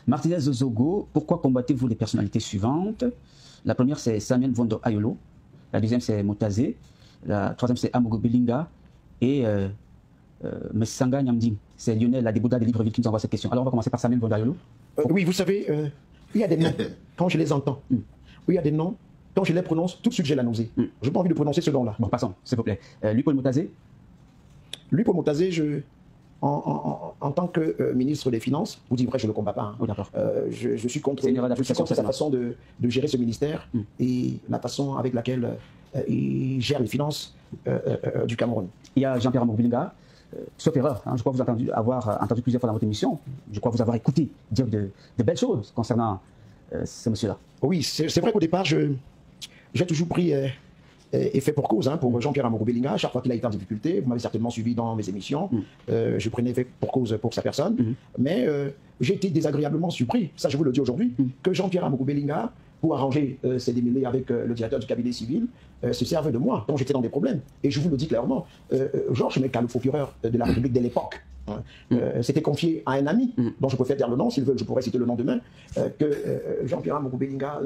Martinez Zogo, pourquoi combattez-vous les personnalités suivantes? La première, c'est Samuel Vondo Ayolo. La deuxième, c'est Motazé. La troisième, c'est Amogo Belinga. Et Messanga Nyamding. C'est Lionel Adebouda de Libreville qui nous envoie cette question. Alors, on va commencer par Samuel Vondo Ayolo. Oui, vous savez, il y a des noms, quand je les entends, il y a des noms, quand je les prononce, tout de suite j'ai la nausée. Je n'ai pas envie de prononcer ce nom-là. Bon, passons, s'il vous plaît. Lui, Paul Motazé. Lui, Paul Motazé, en tant que ministre des Finances, vous dites vrai, je ne le combats pas. Hein. Oh, d'accord. Je suis contre sa façon de gérer ce ministère et la façon avec laquelle il gère les finances du Cameroun. Il y a Jean-Pierre Amour-Bilinga. Sauf erreur, hein, je crois vous avoir entendu plusieurs fois dans votre émission. Je crois vous avoir écouté dire de belles choses concernant ce monsieur-là. Oui, c'est vrai qu'au départ, j'ai toujours pris et fait pour cause pour Jean-Pierre Amour-Bilinga. Chaque fois qu'il a été en difficulté, vous m'avez certainement suivi dans mes émissions, je prenais fait pour cause pour sa personne. Mais j'ai été désagréablement surpris, ça je vous le dis aujourd'hui, que Jean-Pierre Amour-Bilinga, pour arranger ses démêlés avec le directeur du cabinet civil, se servait de moi, quand j'étais dans des problèmes. Et je vous le dis clairement, Georges Meka, le procureur de la République de l'époque, s'était confié à un ami, dont je préfère dire le nom, s'il veut, je pourrais citer le nom demain, que Jean-Pierre Amour-Bilinga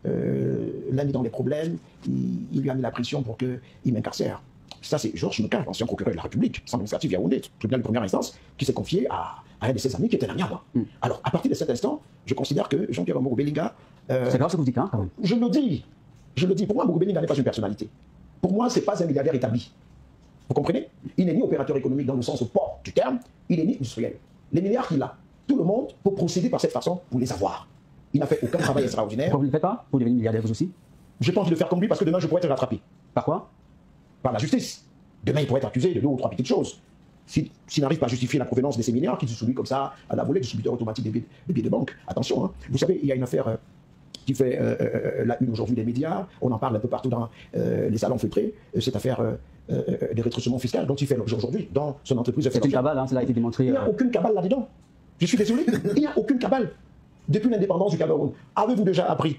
l'a mis dans des problèmes, il lui a mis la pression pour qu'il m'incarcère. Ça, c'est Georges Meka, ancien procureur de la République, centre administratif Yaoundé, tribunal de première instance, qui s'est confié à un de ses amis qui était un ami à moi. Alors, à partir de cet instant, je considère que Jean-Pierre Amour-Bilinga... c'est grave ce que vous dites, hein, quand même. Je le dis. Pour moi, Amour-Bilinga n'est pas une personnalité. Pour moi, ce n'est pas un milliardaire établi. Vous comprenez? Il n'est ni opérateur économique dans le sens propre du terme, il est ni industriel. Les milliards qu'il a, tout le monde peut procéder par cette façon pour les avoir. Il n'a fait aucun travail extraordinaire. Pourquoi vous ne le faites pas? Vous devenez milliardaire vous aussi? J'ai pas envie de le faire comme lui parce que demain je pourrais être rattrapé. Par quoi? Par la justice. Demain il pourrait être accusé de 2 ou 3 petites choses. S'il n'arrive pas à justifier la provenance de ces milliards, qu'il se soumet comme ça à la volée du distributeur automatique des billets de banque. Attention, hein. Vous savez, il y a une affaire qui fait la une aujourd'hui des médias, on en parle un peu partout dans les salons feutrés, cette affaire des rétrécissements fiscaux dont il fait l'objet aujourd'hui dans son entreprise. C'est une cabale, hein, cela a été démontré. Il n'y a aucune cabale là-dedans. Je suis désolé, il n'y a aucune cabale. Depuis l'indépendance du Cameroun, avez-vous déjà appris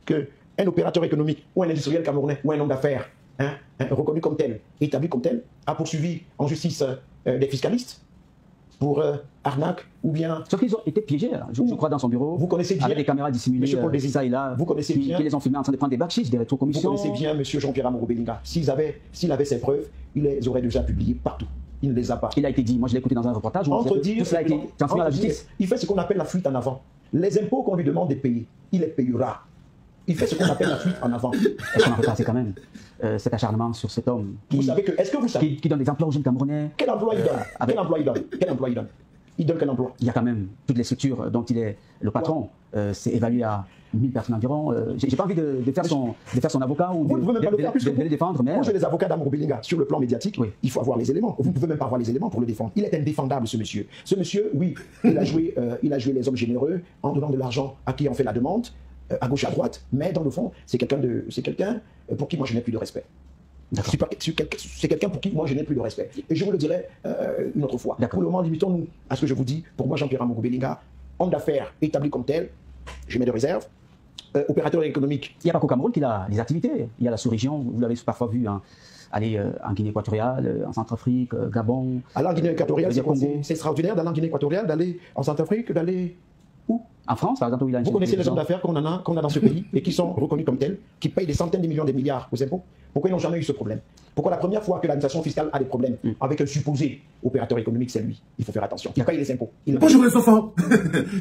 qu'un opérateur économique ou un industriel camerounais ou un homme d'affaires reconnu comme tel, établi comme tel, a poursuivi en justice des fiscalistes pour arnaque ou bien... Sauf qu'ils ont été piégés, je crois, dans son bureau. Vous connaissez bien... Avec des caméras dissimulées, ça et là. Vous connaissez bien... Qui les ont filmés en train de prendre des bacs-chiches, des rétrocommissions. Vous connaissez bien M. Jean-Pierre Amour-Bilinga. S'il avait ses preuves, il les aurait déjà publiées partout. Il ne les a pas. Il a été dit, moi je l'ai écouté dans un reportage, tout cela a été transmis à la justice. Il fait ce qu'on appelle la fuite en avant. Les impôts qu'on lui demande de payer, il les payera. Il fait ce qu'on appelle la fuite en avant. Est-ce qu'on en peut passer quand même cet acharnement sur cet homme vous savez que, est-ce que vous savez qui donne des emplois aux jeunes Camerounais? Quel emploi il donne? Quel emploi il donne? Quel emploi il donne? Il donne quel emploi? Il y a quand même toutes les structures dont il est le patron. C'est évalué à 1000 personnes environ. J'ai pas envie de faire son avocat ou de le défendre. Mais moi, j'ai les avocats d'Amour-Bilinga sur le plan médiatique. Oui. Il faut avoir les éléments. Vous ne pouvez même pas avoir les éléments pour le défendre. Il est indéfendable, ce monsieur. Ce monsieur, oui, il a joué les hommes généreux en donnant de l'argent à qui en fait la demande, à gauche, à droite. Mais dans le fond, c'est quelqu'un pour qui moi je n'ai plus de respect. C'est quelqu'un pour qui moi je n'ai plus de respect. Et je vous le dirai une autre fois. Pour le moment, limitons-nous à ce que je vous dis. Pour moi, Jean-Pierre Amour-Bilinga, homme d'affaires établi comme tel, je mets de réserve. Opérateur économique. Il n'y a pas qu'au Cameroun qu'il a des activités. Il y a la sous-région, vous l'avez parfois vu, aller en Guinée équatoriale, en Centrafrique, Gabon. Aller en Guinée équatoriale, c'est extraordinaire d'aller en Guinée équatoriale, d'aller en Centrafrique, d'aller où? En France, par exemple, où il a une... Vous connaissez les hommes d'affaires qu'on a dans ce pays et qui sont reconnus comme tels, qui payent des centaines de millions, des milliards aux impôts. Pourquoi ils n'ont jamais eu ce problème? Pourquoi la première fois que l'administration fiscale a des problèmes avec un supposé opérateur économique, c'est lui? Il faut faire attention. Il paye les impôts. Bonjour les enfants,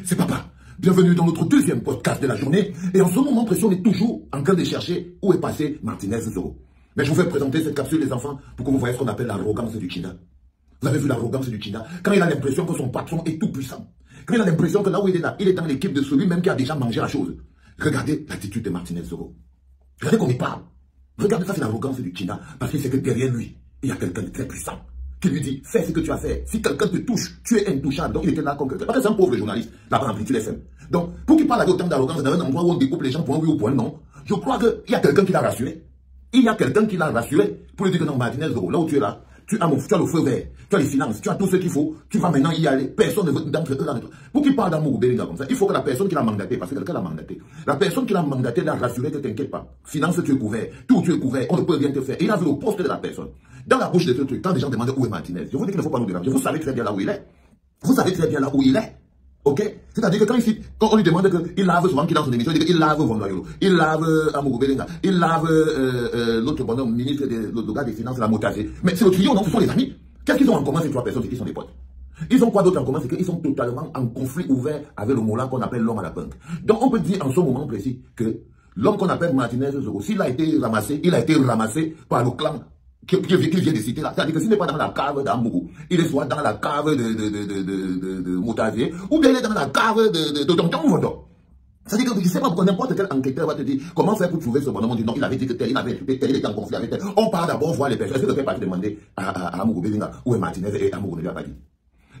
c'est papa. Bienvenue dans notre deuxième podcast de la journée. Et en ce moment précis, on est toujours en train de chercher où est passé Martinez Zogo. Mais je vous vais présenter cette capsule, les enfants, pour que vous voyez ce qu'on appelle l'arrogance du China. Vous avez vu l'arrogance du China? Quand il a l'impression que son patron est tout puissant. Quand il a l'impression que là où il est là, il est dans l'équipe de celui-même qui a déjà mangé la chose. Regardez l'attitude de Martinez Zogo. Regardez qu'on y parle. Regardez ça, c'est l'arrogance du China. Parce qu'il sait que derrière lui, il y a quelqu'un de très puissant. Qui lui dit, fais ce que tu as fait. Si quelqu'un te touche, tu es intouchable. Donc il était là comme quelqu'un. Parce que c'est un pauvre journaliste, là-bas en Amplitude FM. Donc, pour qu'il parle avec autant d'arrogance dans un endroit où on découpe les gens point oui ou point non, je crois qu'il y a quelqu'un qui l'a rassuré. Il y a quelqu'un qui l'a rassuré pour lui dire que non, Martinez Zogo, là où tu es là, tu as le feu vert, tu as les finances, tu as tout ce qu'il faut, tu vas maintenant y aller. Personne ne veut d'entre eux là. Pour qu'il parle d'Amour-Bilinga comme ça, il faut que la personne qui l'a mandaté, parce que quelqu'un l'a mandaté, la personne qui l'a mandaté l'a rassuré que t'inquiète pas. Finances, tu es couvert, tout tu es couvert, on ne peut rien te faire. Et il a vu le poste de la personne. Dans la bouche de ce truc, quand les gens demandent où est Martinez, je vous dis qu'il ne faut pas nous déranger. Vous savez très bien là où il est. Vous savez très bien là où il est. Ok? C'est-à-dire que quand on lui demande qu'il lave souvent, qu'il dans son émission, il dit qu'il lave Vondoyolo, il lave Amogo Belinga, il lave l'autre bonhomme, ministre le gars des Finances, la Motazé. Mais c'est le trio, non? Ce sont les amis. Qu'est-ce qu'ils ont en commun, ces trois personnes? C'est qu'ils sont des potes. Ils ont quoi d'autre en commun? C'est qu'ils sont totalement en conflit ouvert avec le Moulin qu'on appelle l'homme à la punk. Donc on peut dire en ce moment précis que l'homme qu'on appelle Martinez Zoro, s'il a été ramassé, il a été ramassé par le clan qu'il vient de citer là. C'est-à-dire que s'il n'est pas dans la cave d'Amougou, il est soit dans la cave de Moutazier, ou bien il est dans la cave de Tonton Vondo. C'est-à-dire que je ne sais pas pourquoi n'importe quel enquêteur va te dire comment faire pour trouver ce bonhomme. On dit non, il avait dit que tel, il était en conflit avec tel. On part d'abord voir les personnes. Est-ce que quelqu'un parti demander à Amougou Belinga où est Martinez et Amougou ne lui a pas dit?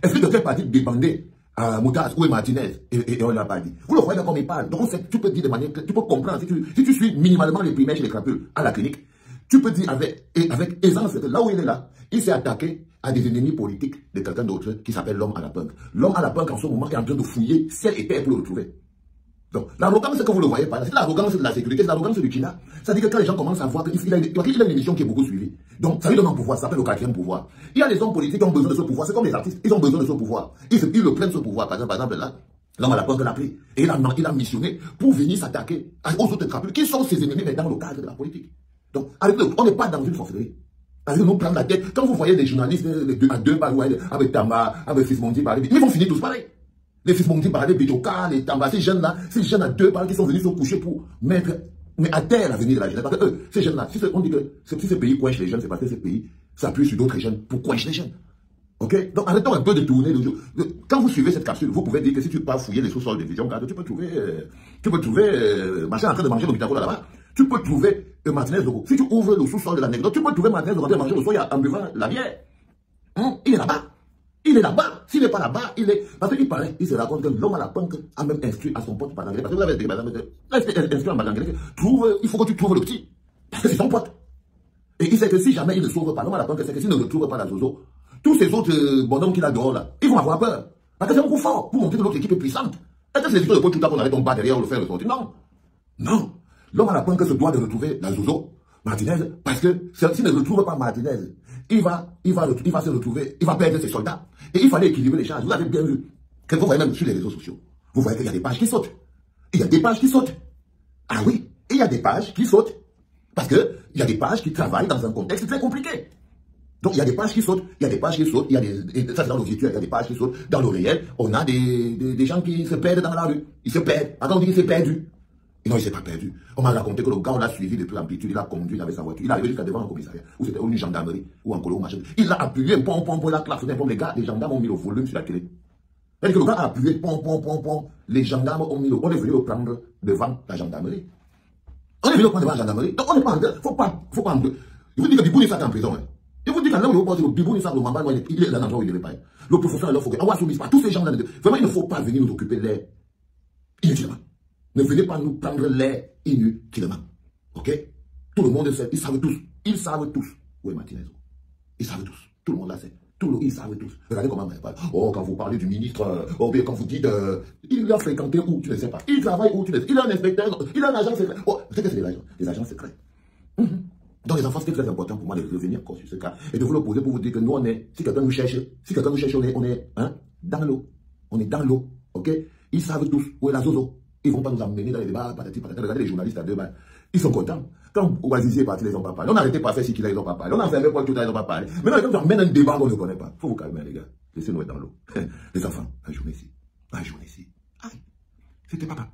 Est-ce que quelqu'un parti demander à Moutaz où est Martinez et on ne l'a pas dit? Vous le voyez comme il parle. Donc tu peux dire de manière, tu peux comprendre si tu suis minimalement les primaires chez les crapules à la clinique. Tu peux dire avec aisance que là où il est là, il s'est attaqué à des ennemis politiques de quelqu'un d'autre qui s'appelle l'homme à la punk. L'homme à la punk en ce moment est en train de fouiller ciel et terre pour le retrouver. Donc l'arrogance que vous le voyez pas là, c'est l'arrogance de la sécurité, c'est l'arrogance du Kina. C'est-à-dire que quand les gens commencent à voir qu'il a une émission qui est beaucoup suivie. Donc ça lui donne un pouvoir, ça s'appelle le 4e pouvoir. Il y a des hommes politiques qui ont besoin de ce pouvoir, c'est comme les artistes, ils ont besoin de ce pouvoir. Ils le prennent ce pouvoir, par exemple là. L'homme à la punk l'a pris. Et il a missionné pour venir s'attaquer aux autres crapules qui sont ses ennemis mais dans le cadre de la politique. Donc, on n'est pas dans une sorcellerie. Parce que nous prendre la tête. Quand vous voyez des journalistes à deux balles, avec Tamba, avec Fismondi parler, ils vont finir tous pareil. Les Fismondi parler, Bijoka, les Tamba, ces jeunes à deux balles qui sont venus se coucher pour mettre à terre l'avenir de la jeunesse. Parce que eux, ces jeunes-là, on dit que si ce pays coince les jeunes, c'est parce que ce pays s'appuie sur d'autres jeunes pour coincer les jeunes. Ok? Donc arrêtons un peu de tourner le jeu. Quand vous suivez cette capsule, vous pouvez dire que si tu pars fouiller les sous-sols de Vision, tu peux trouver machin en train de manger le Vitacolo là-bas. Tu peux trouver Martinez Zoro. Si tu ouvres le sous-sol de l'anecdote, tu peux trouver Martinez Zoro en train de manger le soya en buvant la bière. Il est là-bas. Il est là-bas. S'il n'est pas là-bas, il est. Parce qu'il paraît, il se raconte que l'homme à la punk a même instruit à son pote Badangré. Parce que vous avez dit, instruit en Badangré, il faut que tu trouves le petit. Parce que c'est son pote. Et il sait que si jamais il ne sauve pas l'homme à la punk, c'est que s'il ne retrouve pas la Zozo, tous ces autres bonhommes qu'il a dehors là, ils vont avoir peur. Parce que c'est beaucoup fort pour montrer que l'autre équipe est puissante. Est-ce que c'est l'histoire de tout à qu'on arrête ton bas derrière ou le faire le sortir? Non. Non. L'homme à la punk se doit de retrouver la Zozo, Martinez, parce que s'il ne retrouve pas Martinez, il va se retrouver, il va perdre ses soldats. Et il fallait équilibrer les charges. Vous avez bien vu. Quand vous voyez même sur les réseaux sociaux, vous voyez qu'il y a des pages qui sautent. Il y a des pages qui sautent. Ah oui, il y a des pages qui sautent. Parce que il y a des pages qui travaillent dans un contexte très compliqué. Donc il y a des pages qui sautent, il y a des pages qui sautent, il y a ça c'est dans le virtuel, il y a des pages qui sautent. Dans le réel, on a des gens qui se perdent dans la rue. Ils se perdent. Attends, on dit qu'il s'est perdu. Et non, il ne s'est pas perdu. On m'a raconté que le gars, on l'a suivi depuis l'amplitude, il a conduit avec sa voiture. Il est arrivé jusqu'à devant un commissariat, où c'était une gendarmerie, ou en colo, ou machin. Il a appuyé, pom, il a klaxonné, les gars, les gendarmes ont mis le volume sur la télé. C'est-à-dire que le gars a appuyé, pom, les gendarmes ont mis on est venu le prendre devant la gendarmerie. On est venu le prendre devant la gendarmerie. Donc on n'est pas en train, faut pas, je vous dis que Bibou Nissa est en prison. Je vous dis que là où il est posé, Bibou Nissa, le Mamba, il est dans l'endroit où il ne devait pas être. Le professeur, il faut que, tous ces gens-là, vraiment, il ne faut pas venir nous occuper l'air inutilement. Ne venez pas nous prendre l'air inutilement. Ok? Tout le monde sait, ils savent tous. Ils savent tous. Où est Martinez? Ils savent tous. Tout le monde la sait. Ils savent tous. Regardez comment il parle. Oh, quand vous parlez du ministre, bien quand vous dites, il a fréquenté où tu ne sais pas. Il travaille où tu ne sais pas. Il a un inspecteur, il a un agent secret. Oh, c'est que c'est des agents secrets. Donc les enfants, c'était très important pour moi de revenir encore sur ce cas et de vous le poser pour vous dire que nous, on est, si quelqu'un nous cherche, on est dans l'eau. On est dans l'eau. Ok? Ils savent tous où est la Zozo. Ils ne vont pas nous emmener dans les débats, patati, patata. Regardez les journalistes à deux balles. Ils sont contents. Quand Ouazizi est parti, ils n'ont pas parlé. On n'arrêtait pas faire Sikila, ils n'ont pas parlé. On a fermé Paul Touta, ils n'ont pas parlé. Maintenant, quand on mène un débat qu'on ne connaît pas, il faut vous calmer, les gars. Laissez-nous être dans l'eau. Les enfants, un jour ici. Aïe, c'était papa.